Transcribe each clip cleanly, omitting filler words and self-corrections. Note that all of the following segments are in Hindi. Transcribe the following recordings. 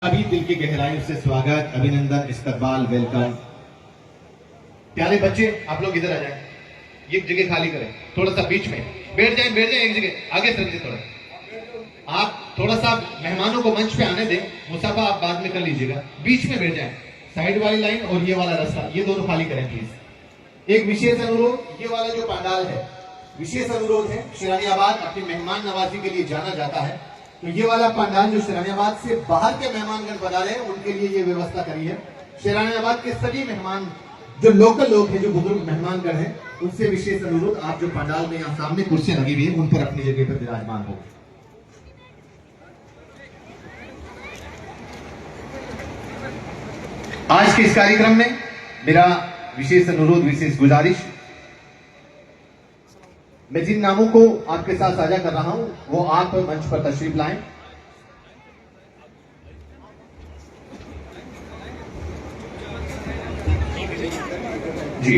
अभी दिल की गहराइयों से स्वागत, अभिनंदन, इस्तकबाल, वेलकम। प्यारे बच्चे, आप लोग इधर आ जाएं। ये जगह खाली करें, थोड़ा सा बीच में बैठ जाएं एक जगह। आगे सरक थोड़ा, आप थोड़ा सा मेहमानों को मंच पे आने दें। मुसाफा आप बाद में कर लीजिएगा। बीच में बैठ जाएं, साइड वाली लाइन और ये वाला रास्ता, ये दोनों खाली करें प्लीज। एक विशेष अनुरोध, ये वाला जो पंडाल है विशेष अनुरोध है। शेरानियाबाद अपनी मेहमान नवाजी के लिए जाना जाता है, तो ये वाला पंडाल जो शेरानियाबाद से बाहर के मेहमानगण पधारे हैं उनके लिए ये व्यवस्था करी है। शेरानियाबाद के सभी मेहमान, जो लोकल लोग हैं, जो बुजुर्ग मेहमानगण हैं, उनसे विशेष अनुरोध, आप जो पंडाल में यहाँ सामने कुर्सियां लगी हुई है उन पर अपनी जगह पर विराजमान हो। आज के इस कार्यक्रम में मेरा विशेष अनुरोध, विशेष गुजारिश, मैं जिन नामों को आपके साथ साझा कर रहा हूं वो आप मंच पर तशरीफ लाएं। जी,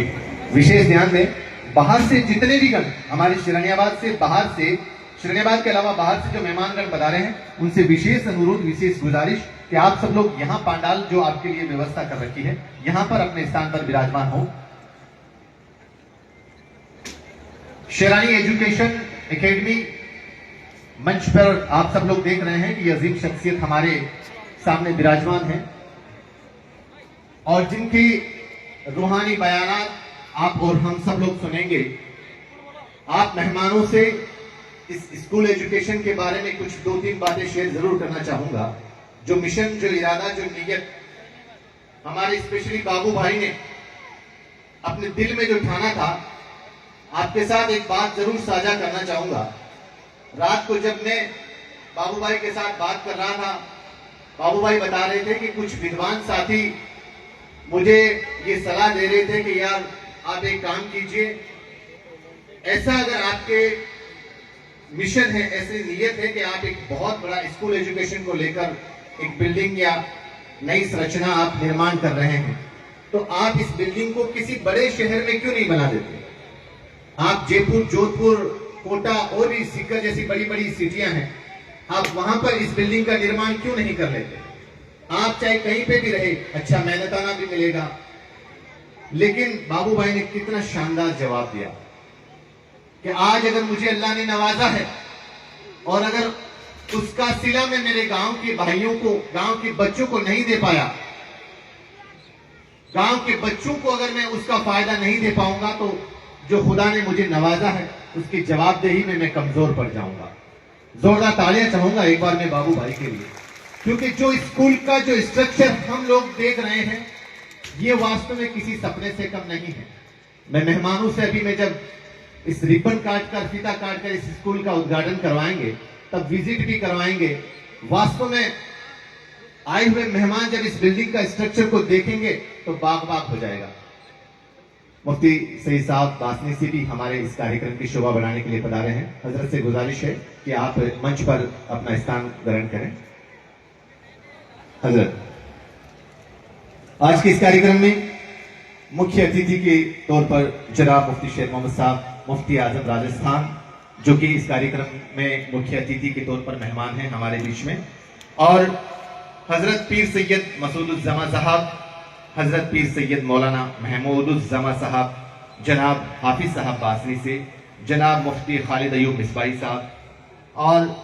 विशेष ध्यान दें, बाहर से जितने भी गण हमारे शेरानियाबाद से बाहर से, शेरानियाबाद के अलावा बाहर से जो मेहमानगण पधारे हैं उनसे विशेष अनुरोध, विशेष गुजारिश कि आप सब लोग यहां पंडाल जो आपके लिए व्यवस्था कर रखी है यहां पर अपने स्थान पर विराजमान हो। शेरानी एजुकेशन एकेडमी मंच पर आप सब लोग देख रहे हैं कि अजीम शख्सियत हमारे सामने विराजमान है और जिनकी रूहानी बयानात आप और हम सब लोग सुनेंगे। आप मेहमानों से इस स्कूल एजुकेशन के बारे में कुछ 2-3 बातें शेयर जरूर करना चाहूंगा। जो मिशन, जो इरादा, जो नीयत हमारे स्पेशली बाबू भाई ने अपने दिल में जो ठाना था, आपके साथ एक बात जरूर साझा करना चाहूंगा। रात को जब मैं बाबू भाई के साथ बात कर रहा था, बाबू भाई बता रहे थे कि कुछ विद्वान साथी मुझे ये सलाह दे रहे थे कि यार आप एक काम कीजिए, ऐसा अगर आपके मिशन है, ऐसी नीयत है कि आप एक बहुत बड़ा स्कूल एजुकेशन को लेकर एक बिल्डिंग या नई संरचना आप निर्माण कर रहे हैं, तो आप इस बिल्डिंग को किसी बड़े शहर में क्यों नहीं बना देते। आप जयपुर, जोधपुर, कोटा और भी सीकर जैसी बड़ी बड़ी सिटियां हैं, आप वहां पर इस बिल्डिंग का निर्माण क्यों नहीं कर लेते। आप चाहे कहीं पे भी रहे, अच्छा मेहनताना भी मिलेगा। लेकिन बाबू भाई ने कितना शानदार जवाब दिया कि आज अगर मुझे अल्लाह ने नवाजा है और अगर उसका सिला मैं मेरे गांव के भाइयों को, गांव के बच्चों को नहीं दे पाया, गांव के बच्चों को अगर मैं उसका फायदा नहीं दे पाऊंगा, तो जो खुदा ने मुझे नवाजा है उसकी जवाबदेही में मैं कमजोर पड़ जाऊंगा। जोरदार तालियां चाहूंगा एक बार मैं बाबू भाई के लिए, क्योंकि जो स्कूल का जो स्ट्रक्चर हम लोग देख रहे हैं ये वास्तव में किसी सपने से कम नहीं है। मैं मेहमानों से अभी मैं जब इस रिबन काट कर, फीता काट कर इस स्कूल का उद्घाटन करवाएंगे, तब विजिट भी करवाएंगे। वास्तव में आए हुए मेहमान जब इस बिल्डिंग का स्ट्रक्चर को देखेंगे तो बाग बाग हो जाएगा। मुफ्ती सईद साहब बासनी से भी हमारे इस कार्यक्रम की शोभा बढ़ाने के लिए पधारे हैं। हजरत से गुजारिश है कि आप मंच पर अपना स्थान ग्रहण करें। हजरत, आज के इस कार्यक्रम में मुख्य अतिथि के तौर पर जनाब मुफ्ती शेर मोहम्मद साहब, मुफ्ती आजम राजस्थान, जो कि इस कार्यक्रम में मुख्य अतिथि के तौर पर मेहमान हैं हमारे बीच में, और हजरत पीर सैयद मसूदुज्जमा साहब, हजरत पीर सैयद मौलाना महमूदुज्जमा साहब, जनाब हाफिज साहब बासनी से, जनाब मुफ्ती खालिद अयूब मिसबाही साहब, और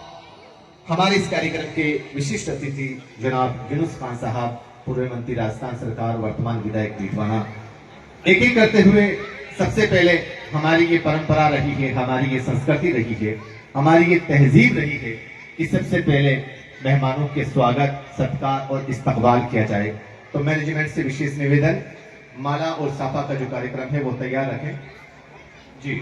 हमारे इस कार्यक्रम के विशिष्ट अतिथि जनाब यूनुस खान साहब, पूर्व मंत्री राजस्थान सरकार, वर्तमान विधायक डीडवाना। एक एक करते हुए सबसे पहले हमारी ये परंपरा रही है, हमारी ये संस्कृति रही है, हमारी ये तहजीब रही है कि सबसे पहले मेहमानों के स्वागत, सत्कार और इस्तकबाल किया जाए। तो मैनेजमेंट से विशेष निवेदन, माला और साफा का जो कार्यक्रम है वो तैयार रखें। जी,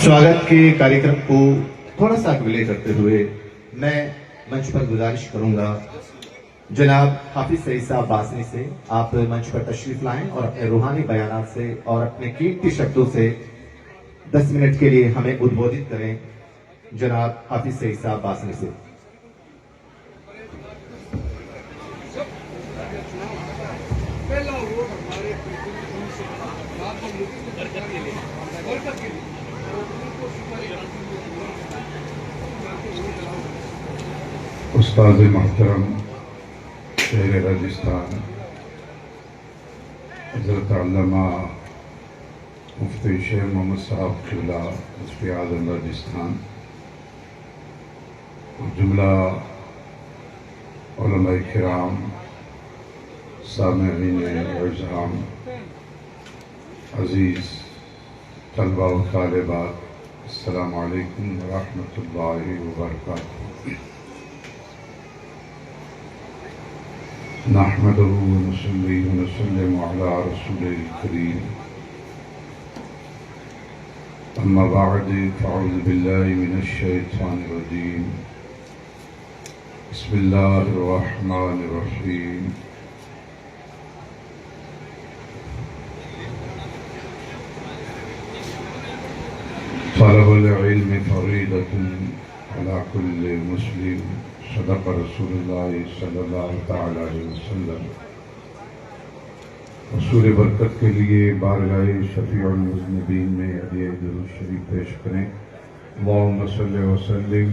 स्वागत के कार्यक्रम को थोड़ा सा विलय करते हुए मैं मंच पर गुजारिश करूंगा जनाब हाफिज सईद साहब बासनी से आप मंच पर तशरीफ लाएं और अपने रूहानी बयानात से और अपने कीमती शब्दों से 10 मिनट के लिए हमें उद्बोधित करें। जनाब हाफिज सईद साहब बासनी से। उस्ताद मोहतरम शेर राजस्थान हज़रत अल्लामा मुफ्ती शेख मोहम्मद साहब क़िबला मुफ्ती आज़म राजस्थान जुमला उलमा किराम सामईन इज़्ज़ाम अज़ीज़ तलबा व तालिबात, अस्सलामु अलैकुम व रहमतुल्लाहि व बरकातुहू। नहमदुहू व नसल्ली व नसल्लिमु अला रसूलिल करीम। अम्मा बअद फ़अऊज़ु बिल्लाहि मिनश शैतानिर रजीम। बिस्मिल्लाहिर रहमानिर रहीम। तलबुल इल्म फरीदतुन अला कुल्लि मुस्लिम। सदक़ रसूलुल्लाह सल्लल्लाहु तआला अलैहि वसल्लम। रसूल बरकत के लिए बारगाह शफ़ीउल मुज़निबीन में अदे दुरूद शरीफ पेश करें। अल्लाहुम्मा सल्लि व सल्लिम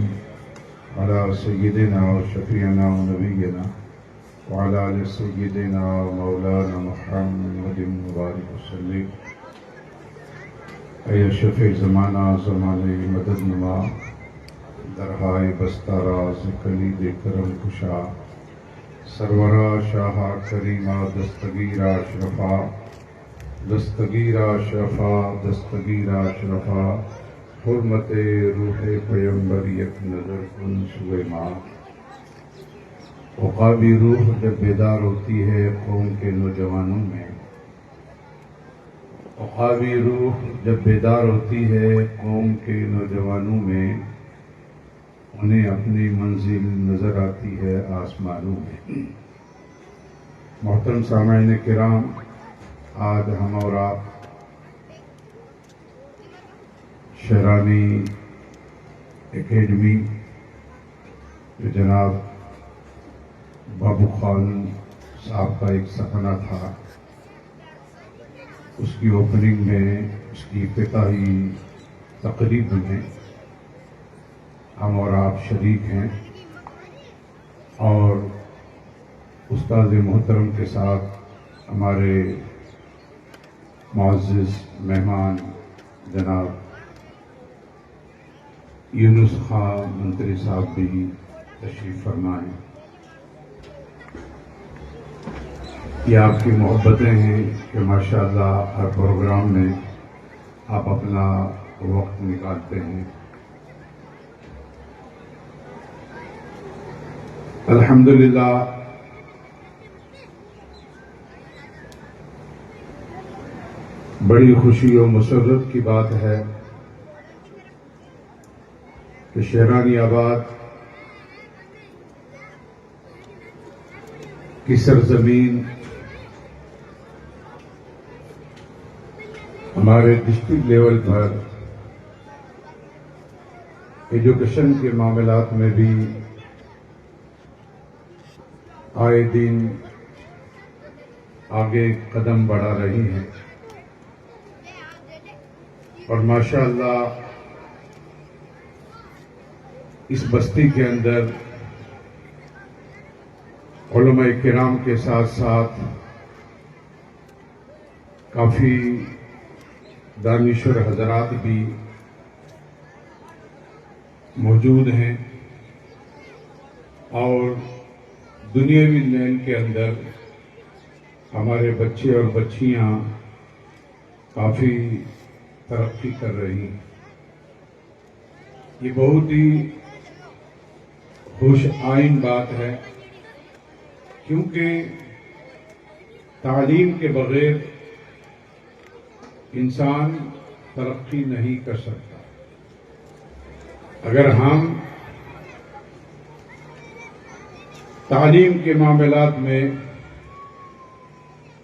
अला सय्यिदिना व शफ़ीअना व नबिय्यिना व अला आलि सय्यिदिना व मौलाना मुहम्मदिन व बारिक वसल्लिम। ऐ शफ़ी ज़माना ज़माने मदद नुमा, दरहाए बस्ताराज कलीद करम कुशा, सरवरा शाहा करीमा दस्तगीरा अशरफा, दस्तगीरा अशरफा, दस्तगीरा अशरफा, हुर्मते रूहे पैगंबर एक नज़र कुन सुए माँ। औक़ाबी रूह जब बेदार होती है कौम के नौजवानों में, औक़ाबी रूह जब बेदार होती है कौम के नौजवानों में, उन्हें अपनी मंजिल नजर आती है आसमानों में। मोहतरम सामईन किराम, आज हम और आप शेरानी एकेडमी जो जनाब बाबू खान साहब का एक सपना था, उसकी ओपनिंग में, उसकी इफ्तिताही तकरीब में हम और आप शरीक हैं और उस्ताद मोहतरम के साथ हमारे मुअज़्ज़िज़ मेहमान जनाब यूनुस खां मंत्री साहब भी तशरीफ़ फरमाएँ। ये आपकी मोहब्बतें हैं कि माशाअल्लाह हर प्रोग्राम में आप अपना वक्त निकालते हैं। अल्हम्दुलिल्लाह बड़ी खुशी और मसर्रत की बात है कि शेरानी आबाद की सरजमीन हमारे डिस्ट्रिक्ट लेवल पर एजुकेशन के मामलात में भी आए दिन आगे कदम बढ़ा रही हैं और माशाअल्लाह इस बस्ती के अंदर उलमाए किराम के साथ साथ काफ़ी दानिश्वर हजरात भी मौजूद हैं और दुनियावी लेन के अंदर हमारे बच्चे और बच्चियां काफ़ी तरक्की कर रही हैं। ये बहुत ही खुश आइन बात है क्योंकि तालीम के बगैर इंसान तरक्की नहीं कर सकता। अगर हम तालीम के मामलात में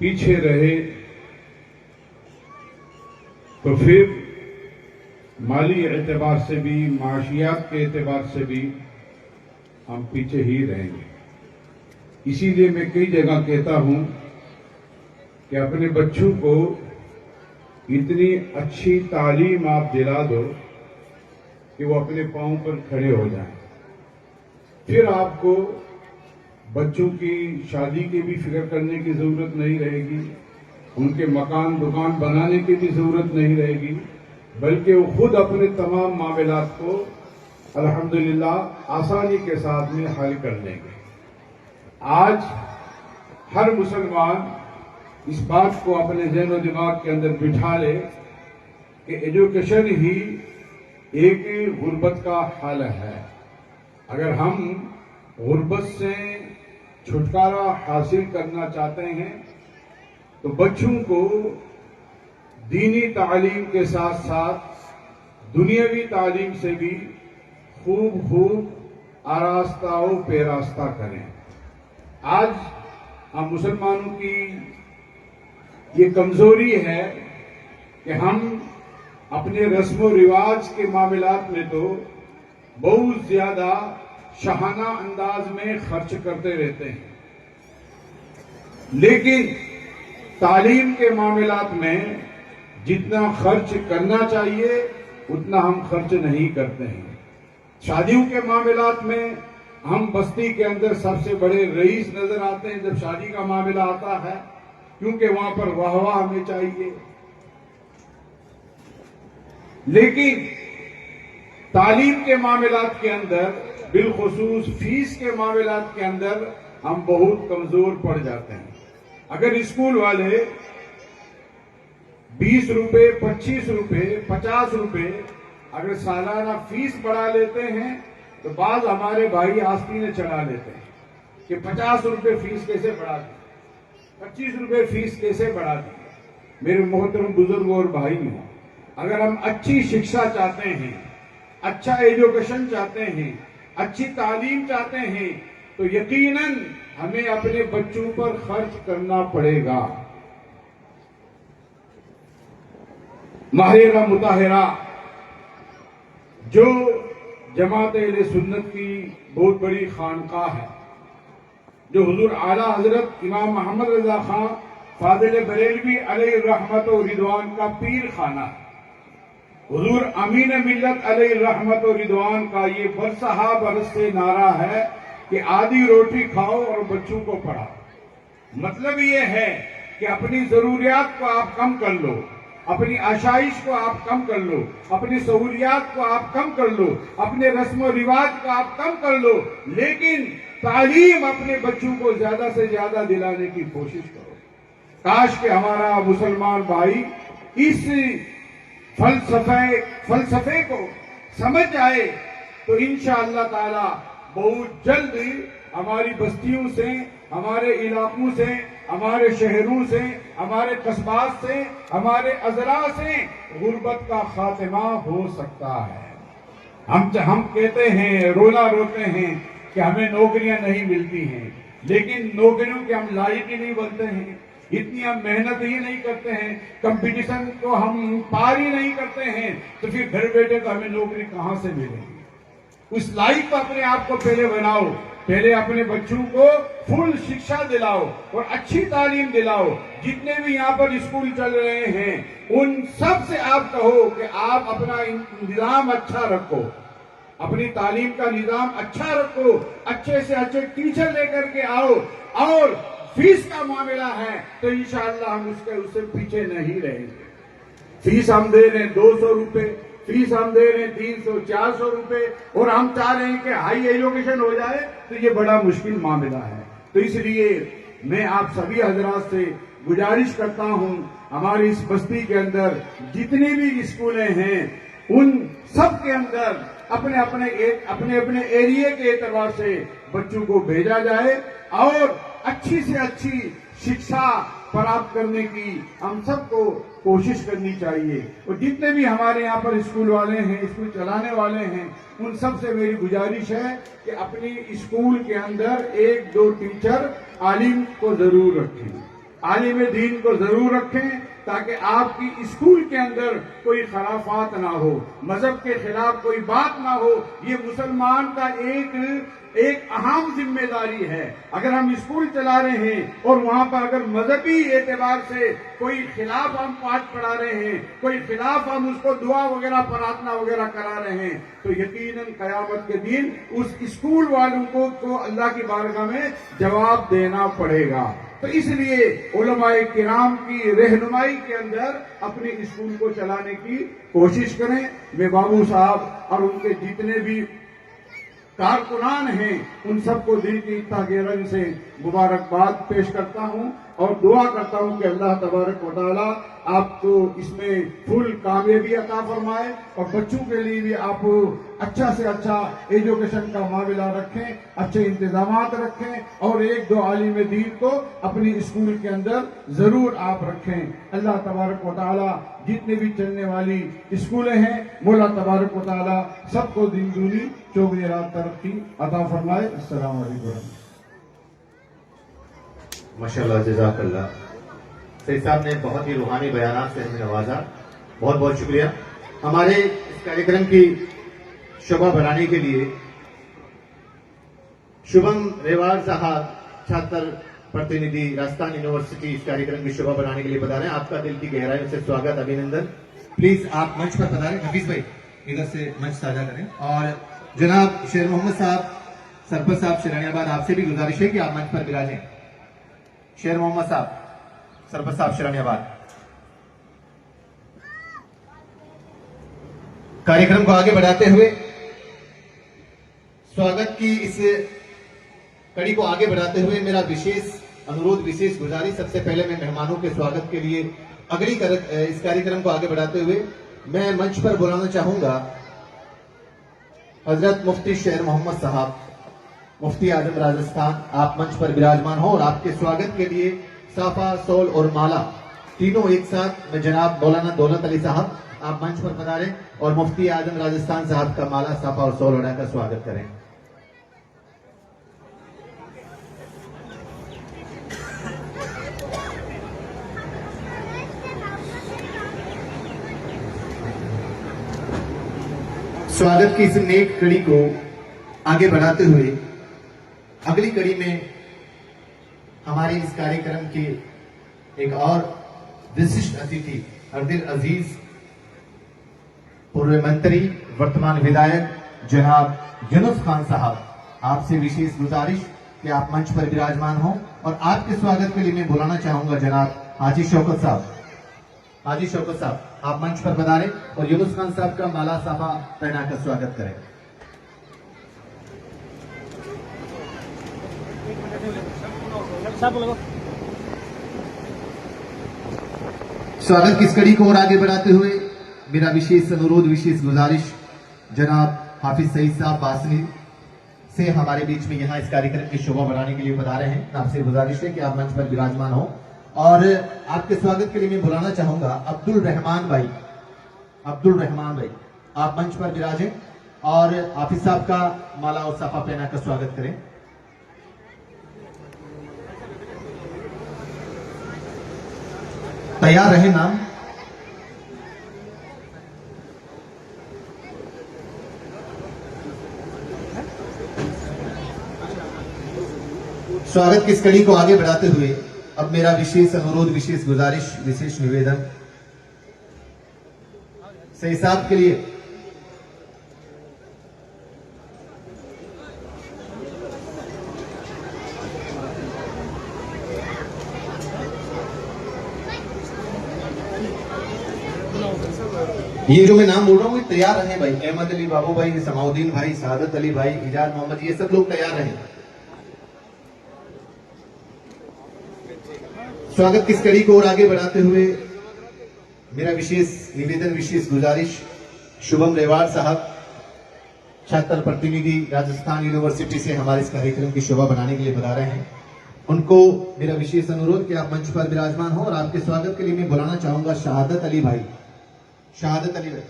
पीछे रहे तो फिर माली एतबार से भी, माशियात के एतबार से भी हम पीछे ही रहेंगे। इसीलिए मैं कई जगह कहता हूं कि अपने बच्चों को इतनी अच्छी तालीम आप दिला दो कि वो अपने पांव पर खड़े हो जाएं। फिर आपको बच्चों की शादी की भी फिक्र करने की जरूरत नहीं रहेगी, उनके मकान दुकान बनाने की भी जरूरत नहीं रहेगी, बल्कि वो खुद अपने तमाम मामलात को अल्हम्दुलिल्लाह आसानी के साथ में हल कर लेंगे। आज हर मुसलमान इस बात को अपने ज़हन और दिमाग के अंदर बिठा ले कि एजुकेशन ही एक गुर्बत का हल है। अगर हम गुर्बत से छुटकारा हासिल करना चाहते हैं तो बच्चों को दीनी तालीम के साथ साथ दुनियावी तालीम से भी खूब आरास्ता व पेरास्ता करें। आज हम मुसलमानों की ये कमजोरी है कि हम अपने रस्म रिवाज के मामलात में तो बहुत ज्यादा शाहाना अंदाज में खर्च करते रहते हैं, लेकिन तालीम के मामलात में जितना खर्च करना चाहिए उतना हम खर्च नहीं करते हैं। शादियों के मामलात में हम बस्ती के अंदर सबसे बड़े रईस नजर आते हैं जब शादी का मामला आता है, क्योंकि वहां पर वाहवाह हमें चाहिए। लेकिन तालीम के मामलात के अंदर, बिलखुसूस फीस के मामलात के अंदर हम बहुत कमजोर पड़ जाते हैं। अगर स्कूल वाले 20 रुपए, 25 रुपए, 50 रुपए अगर सालाना फीस बढ़ा लेते हैं तो बाद हमारे भाई आस्तीनें चढ़ा लेते हैं कि 50 रुपए फीस कैसे बढ़ा दी, 25 रुपए फीस कैसे बढ़ा दी। मेरे मोहतरम बुजुर्ग और भाई हैं, अगर हम अच्छी शिक्षा चाहते हैं, अच्छा एजुकेशन चाहते हैं, अच्छी तालीम चाहते हैं तो यकीनन हमें अपने बच्चों पर खर्च करना पड़ेगा। माहिरा मुताहिरा जो जमात अहले सुन्नत की बहुत बड़ी खानकाह है, जो हुजूर आला हजरत इमाम मोहम्मद रजा खां फादिल बरेलवी अलैहि रहमत व रिदवान का पीर खाना, हुजूर अमीन मिल्लत अलैहि रहमत व रिदवान का ये बरसहा बरस से नारा है कि आधी रोटी खाओ और बच्चों को पढ़ाओ। मतलब ये है कि अपनी जरूरियात को आप कम कर लो, अपनी आशाइश को आप कम कर लो, अपनी सहूलियात को आप कम कर लो, अपने रस्म रिवाज को आप कम कर लो, लेकिन तालीम अपने बच्चों को ज्यादा से ज्यादा दिलाने की कोशिश करो। काश कि हमारा मुसलमान भाई इस फलसफे को समझ जाए तो इंशाअल्लाह ताला बहुत जल्द हमारी बस्तियों से, हमारे इलाकों से, हमारे शहरों से, हमारे कस्बात से, हमारे अजला से गुर्बत का खात्मा हो सकता है। हम कहते हैं, रोना रोते हैं कि हमें नौकरियां नहीं मिलती हैं, लेकिन नौकरियों के हम लायक ही नहीं बनते हैं, इतनी हम मेहनत ही नहीं करते हैं, कंपटीशन को हम पार ही नहीं करते हैं, तो फिर घर बैठे तो हमें नौकरी कहां से मिलेगी। उस लायक को अपने आप को पहले बनाओ, पहले अपने बच्चों को फुल शिक्षा दिलाओ और अच्छी तालीम दिलाओ। जितने भी यहाँ पर स्कूल चल रहे हैं उन सब से आप कहो कि आप अपना निजाम अच्छा रखो, अपनी तालीम का निजाम अच्छा रखो, अच्छे से अच्छे टीचर लेकर के आओ, और फीस का मामला है तो इंशाअल्लाह हम उससे पीछे नहीं रहेंगे। फीस हम दे रहे हैं 200 रुपए, फीस हम दे रहे हैं 300-400 रुपए, और हम चाह रहे हैं कि हाई एजुकेशन हो जाए तो ये बड़ा मुश्किल मामला है। तो इसलिए मैं आप सभी हजरात से गुजारिश करता हूं, हमारी इस बस्ती के अंदर जितनी भी स्कूलें हैं उन सब के अंदर अपने अपने एरिया के एतबार से बच्चों को भेजा जाए और अच्छी से अच्छी शिक्षा प्राप्त करने की हम सबको कोशिश करनी चाहिए। और जितने भी हमारे यहाँ पर स्कूल वाले हैं, स्कूल चलाने वाले हैं, उन सब से मेरी गुजारिश है कि अपनी स्कूल के अंदर 1-2 टीचर आलिम को जरूर रखें, आलिम दीन को जरूर रखें, ताकि आपकी स्कूल के अंदर कोई खराफात ना हो, मजहब के खिलाफ कोई बात ना हो। ये मुसलमान का एक अहम जिम्मेदारी है। अगर हम स्कूल चला रहे हैं और वहां पर अगर मजहबी एतबार से कोई खिलाफ हम पाठ पढ़ा रहे हैं, कोई खिलाफ हम उसको दुआ वगैरह प्रार्थना वगैरह करा रहे हैं, तो यकीनन कयामत के दिन उस स्कूल वालों को अल्लाह की बारगाह में जवाब देना पड़ेगा। तो इसलिए उलमाए किराम की रहनुमाई के अंदर अपने स्कूल को चलाने की कोशिश करें। मैं बाबू साहब और उनके जितने भी कारकुनान हैं उन सबको दिल की तहे रंग से मुबारकबाद पेश करता हूं और दुआ करता हूं कि अल्लाह तबारक व तआला आपको इसमें फुल कामयाबी अता फरमाए और बच्चों के लिए भी आप अच्छा से अच्छा एजुकेशन का मामला रखें, अच्छे इंतजामात रखें और 1-2 आलिम दीन को अपनी स्कूल के अंदर जरूर आप रखें। अल्लाह तबारक व तआला जितने भी चलने वाली स्कूलें हैं, मौला तबारक व तआला सबको दिन दूनी चौगुनी रात तरक्की अता फरमाए। अस्सलाम वालेकुम। माशाल्लाह, जज़ाकल्लाह। सईद साहब ने बहुत ही रूहानी बयानात से हमें नवाजा, बहुत बहुत शुक्रिया। हमारे इस कार्यक्रम की शोभा बढ़ाने के लिए शुभम रेवाड़ साहब, छात्र प्रतिनिधि राजस्थान यूनिवर्सिटी, इस कार्यक्रम की शोभा बढ़ाने के लिए बता रहे हैं। आपका दिल की गहराइयों से स्वागत, अभिनंदन। प्लीज आप मंच पर पधारें। हफीज भाई इधर से मंच साझा करें। और जनाब शेर मोहम्मद साहब, सरपंच साहब शिरानियाबाद, आपसे भी गुजारिश है कि आप मंच पर विराजें। शेर मोहम्मद साहब, सरपंच साहब शिरानियाबाद। कार्यक्रम को आगे बढ़ाते हुए, स्वागत की इस कड़ी को आगे बढ़ाते हुए मेरा विशेष अनुरोध, विशेष गुजारिश, सबसे पहले मैं मेहमानों के स्वागत के लिए इस कार्यक्रम को आगे बढ़ाते हुए मैं मंच पर बुलाना चाहूंगा हजरत मुफ्ती शेर मोहम्मद साहब, मुफ्ती आजम राजस्थान। आप मंच पर विराजमान हो और आपके स्वागत के लिए साफा, सोल और माला तीनों एक साथ में जनाब मौलाना दौलत अली साहब आप मंच पर पधारें और मुफ्ती आजम राजस्थान साहब का माला, साफा और सोल उड़ाकर स्वागत करें। स्वागत की इस नेक कड़ी को आगे बढ़ाते हुए अगली कड़ी में हमारे इस कार्यक्रम के एक और विशिष्ट अतिथि अर्दिल अजीज, पूर्व मंत्री, वर्तमान विधायक जनाब यूनुस खान साहब, आपसे विशेष गुजारिश कि आप मंच पर विराजमान हो और आपके स्वागत के लिए मैं बुलाना चाहूंगा जनाब हाजी शौकत साहब। हाजी शौकत साहब आप मंच पर पधारें और यूनुस खान साहब का माला साफा पहनाकर स्वागत करें। स्वागत की इस कड़ी को और आगे बढ़ाते हुए मेरा विशेष अनुरोध, विशेष गुजारिश, जनाब हाफिज सईद साहब बासनी से हमारे बीच में यहाँ इस कार्यक्रम की शोभा बढ़ाने के लिए पधारे हैं। आपसे गुजारिश है कि आप मंच पर विराजमान हो और आपके स्वागत के लिए मैं बुलाना चाहूंगा अब्दुल रहमान भाई। अब्दुल रहमान भाई आप मंच पर विराजें और हाफिज साहब का माला और साफा पहनाकर स्वागत करें। तैयार रहे नाम। स्वागत की इस कड़ी को आगे बढ़ाते हुए अब मेरा विशेष अनुरोध, विशेष गुजारिश, विशेष निवेदन सईद साहब के लिए ये जो मैं नाम बोल रहा हूँ तैयार रहे भाई। अहमद अली बाबू भाई, समाउद्दीन भाई, सादत अली भाई, इजाज मोहम्मद, ये सब लोग तैयार रहे। स्वागत की इस कड़ी को और आगे बढ़ाते हुए मेरा विशेष निवेदन, विशेष गुजारिश, शुभम रेवाड़ साहब छात्र प्रतिनिधि राजस्थान यूनिवर्सिटी से हमारे इस कार्यक्रम की शोभा बनाने के लिए बता रहे हैं। उनको मेरा विशेष अनुरोध कि आप मंच पर विराजमान हो और आपके स्वागत के लिए मैं बुलाना चाहूंगा शहादत अली भाई। शहादत अली भाई,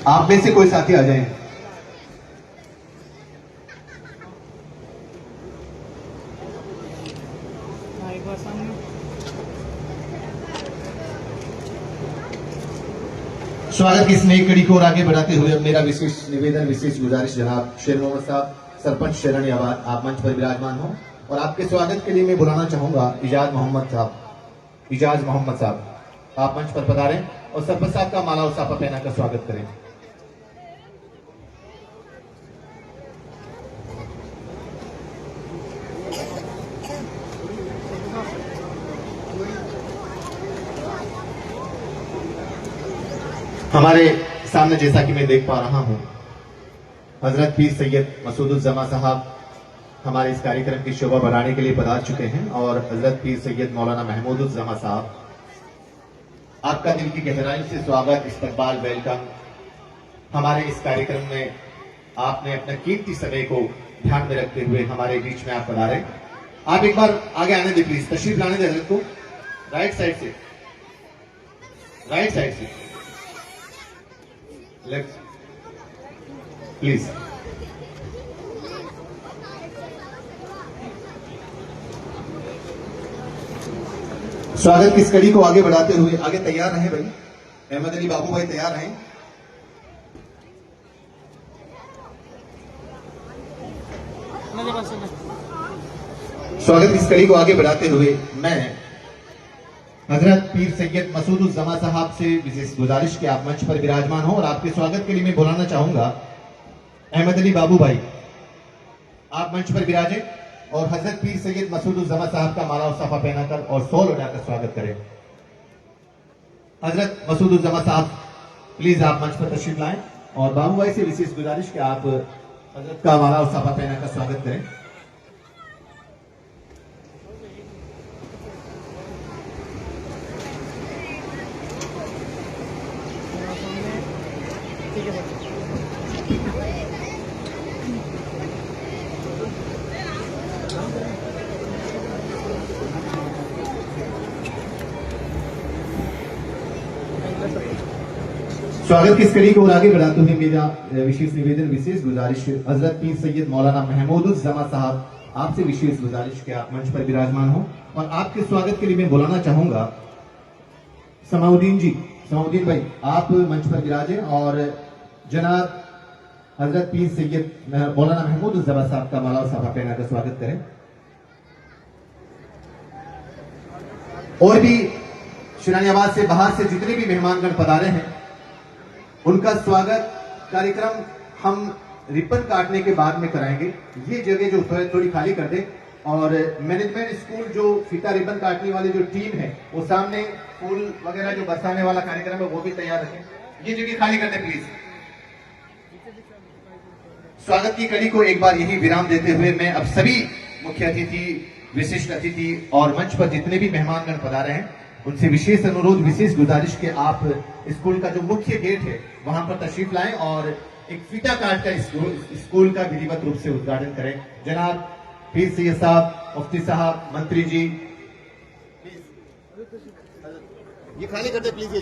आप में से कोई साथी आ जाएं। स्वागत की इस नई कड़ी को और आगे बढ़ाते हुए अब मेरा विशेष निवेदन, विशेष गुजारिश, जनाब शेर मोहम्मद साहब, सरपंच शेरानियाबाद, आप मंच पर विराजमान हो और आपके स्वागत के लिए मैं बुलाना चाहूंगा इजाज मोहम्मद साहब। इजाज मोहम्मद साहब, आप मंच पर पधारें और सरपंच साहब का माला और साफा पहनाकर स्वागत करें। हमारे सामने जैसा कि मैं देख पा रहा हूं, हजरत पीर सैयद मसूदुज्जमा साहब हमारे इस कार्यक्रम की शोभा बढ़ाने के लिए पधार चुके हैं और हजरत पीर सैयद मौलाना महमूदुज्जमा साहब, आपका दिल की गहराई से स्वागत, इस्तकबाल, वेलकम। हमारे इस कार्यक्रम में आपने अपने कीमती समय को ध्यान में रखते हुए हमारे बीच में आप पधारे। आप एक बार आगे आने दे प्लीज, तशरीफ लाने दे हजरत को। राइट साइड से, राइट साइड से, लेफ्ट प्लीज। स्वागत की इस कड़ी को आगे बढ़ाते हुए आगे तैयार रहे भाई, अहमद अली बाबू भाई तैयार रहें। स्वागत की इस कड़ी को आगे बढ़ाते हुए मैं हजरत पीर सैयद मसूदुज्जमा साहब से विशेष गुजारिश कि आप मंच पर विराजमान हो और आपके स्वागत के लिए मैं बुलाना चाहूंगा अहमद अली बाबू भाई, आप मंच पर विराजें और हजरत पीर सैयद मसूदुज्जमा साहब का माला और साफा पहनाकर और सॉल उठाकर स्वागत करें। हजरत मसूदुज्जमा साहब प्लीज आप मंच पर तशरीफ लाएं और बाबू भाई से विशेष गुजारिश कि आप हजरत का माला और साफा पहनाकर स्वागत करें। स्वागत की इस कड़ी को और आगे बढ़ाते हुए मेरा विशेष निवेदन, विशेष गुजारिश, हजरत पीर सैयद मौलाना महमूदुज्जमा साहब, आपसे विशेष गुजारिश कि आप मंच पर विराजमान हो और आपके स्वागत के लिए मैं बुलाना चाहूंगा समाउद्दीन जी। समाउद्दीन भाई, आप मंच पर विराजें और जनाब हजरत पीर सैयद मौलाना महमूदुज्जमा साहब का माला और साफा पहनाकर स्वागत करें। और भी शेरानियाबाद से, बाहर से जितने भी मेहमानगण पधारे हैं, उनका स्वागत कार्यक्रम हम रिबन काटने के बाद में कराएंगे। ये जगह जो थोड़ी खाली कर दे और मैनेजमेंट स्कूल जो फीता रिबन काटने वाली जो टीम है वो सामने फूल वगैरह जो बरसाने वाला कार्यक्रम है वो भी तैयार रखें। ये जगह खाली कर दे प्लीज। स्वागत की कड़ी को एक बार यही विराम देते हुए मैं अब सभी मुख्य अतिथि, विशिष्ट अतिथि और मंच पर जितने भी मेहमानगण पधारे हैं उनसे विशेष अनुरोध, विशेष गुजारिश कि आप स्कूल का जो मुख्य गेट है वहां पर तशरीफ लाएं और एक फीता काट कर स्कूल का विधिवत रूप से उद्घाटन करें। जनाब पीर सैयद साहब, मुफ्ती साहब, मंत्री जी, ये खाली करते प्लीज। ये